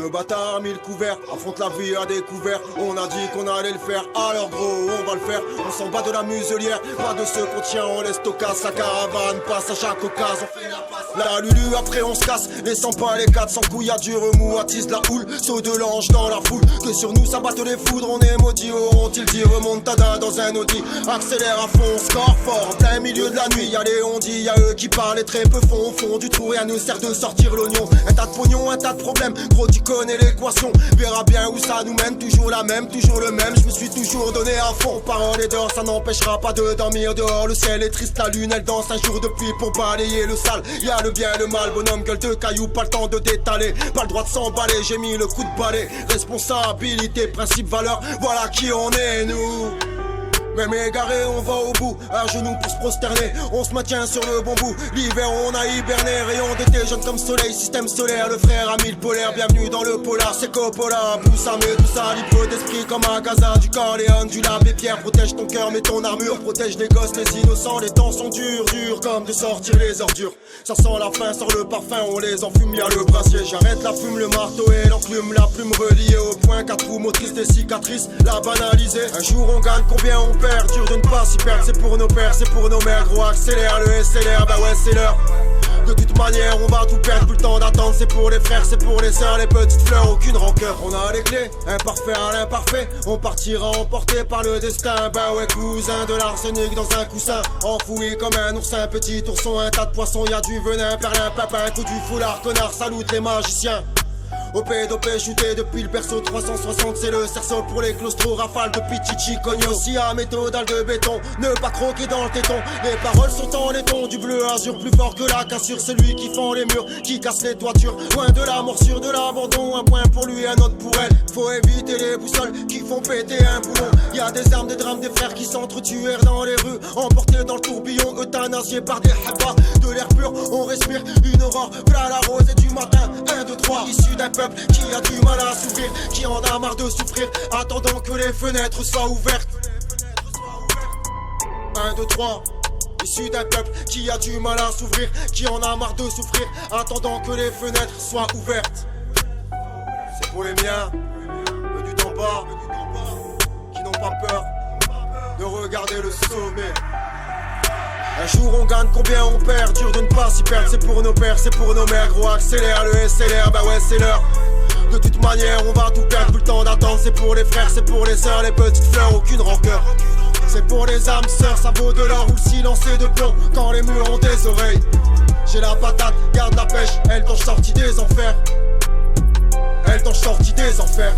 Le bâtard a mis le couvert, affronte la vie à découvert. On a dit qu'on allait le faire, alors gros on va le faire. On s'en bat de la muselière, pas de ce qu'on tient, on laisse tocasse. La caravane passe à chaque occasion. La lulu après on se casse, les 100 pas les 400 coups, y'a du remous, attise la houle. Saut de l'ange dans la foule, que sur nous ça batte les foudres. On est maudits, auront-ils dit remontada dans un Audi. Accélère à fond, score fort, en plein milieu de la nuit. Y'a les on dit, y'a eux qui parlent et très peu font. Au fond du trou, rien nous sert de sortir l'oignon. Un tas de pognon, un tas de problèmes, gros tu connais l'équation. Verra bien où ça nous mène, toujours la même, toujours le même. Je me suis toujours donné à fond, parole et d'or, ça n'empêchera pas de dormir dehors. Le ciel est triste, la lune elle danse, un jour de pluie pour balayer le sale. Y'a le bien, le mal, bonhomme, gueule de cailloux, pas le temps de détaler. Pas le droit de s'emballer, j'ai mis le coup de balai. Responsabilité, principe, valeur, voilà qui on est nous. Même égaré, on va au bout, à genoux pour se prosterner. On se maintient sur le bon bout. L'hiver, on a hiberné. Rayon d'été, jeune comme soleil, système solaire. Le frère a mis le polaire, bienvenue dans le polar. C'est Coppola, pousse à tout ça. Libre d'esprit comme un Gaza. Du Corléone, du l'abbé Pierre. Protège ton cœur, mets ton armure. Protège les gosses, les innocents. Les temps sont durs, durs comme de sortir les ordures. Ça sent la fin, sort le parfum, on les enfume, y'a le brassier. J'arrête la fume, le marteau et l'enclume. La plume reliée au point, 4 roues motrices, des cicatrices. La banaliser. Un jour on gagne, combien on perd? Dur de ne pas s'y perdre, c'est pour nos pères, c'est pour nos mères. Gros accélère le SLR, bah ouais c'est l'heure. De toute manière on va tout perdre, plus le temps d'attendre. C'est pour les frères, c'est pour les sœurs, les petites fleurs, aucune rancœur. On a les clés, imparfait à l'imparfait. On partira emporté par le destin. Bah ouais cousin, de l'arsenic dans un coussin. Enfoui comme un oursin, petit ourson. Un tas de poissons, y'a du venin, perlin, papin. Coup du foulard, connard, salute les magiciens. OP dopé shooté depuis le perso 360, c'est le cerceau pour les claustros. Rafale de pichichi cogno, si à méthodal de béton. Ne pas croquer dans le téton, les paroles sont en laiton. Du bleu azur plus fort que la cassure. C'est lui qui fend les murs, qui casse les toitures. Loin de la morsure, de l'abandon. Un point pour lui, un autre pour elle. Faut éviter les boussoles qui font péter un boulon. Y'a des armes, des drames, des frères qui s'entretuèrent dans les rues. Emportés dans le tourbillon, euthanasiés par des habas. De l'air pur, on respire une aurore. V'là la rosée du matin, 1, 2, 3. Issu d'un peuple qui a du mal à s'ouvrir, qui en a marre de souffrir, attendant que les fenêtres soient ouvertes. 1, 2, 3. Issu d'un peuple qui a du mal à s'ouvrir, qui en a marre de souffrir, attendant que les fenêtres soient ouvertes. C'est pour les miens, venus d'en bas, qui n'ont pas peur de regarder le sommet. Un jour on gagne, combien on perd? Dur de ne pas s'y perdre, c'est pour nos pères, c'est pour nos mères. Gros accélère le SLR, bah ouais c'est l'heure. De toute manière on va tout perdre, plus le temps d'attendre. C'est pour les frères, c'est pour les sœurs, les petites fleurs, aucune rancœur. C'est pour les âmes sœurs, ça vaut de l'or ou le silence est de plomb. Quand les murs ont des oreilles, j'ai la patate, garde la pêche. Elle t'en sorti des enfers, elle t'en sorti des enfers.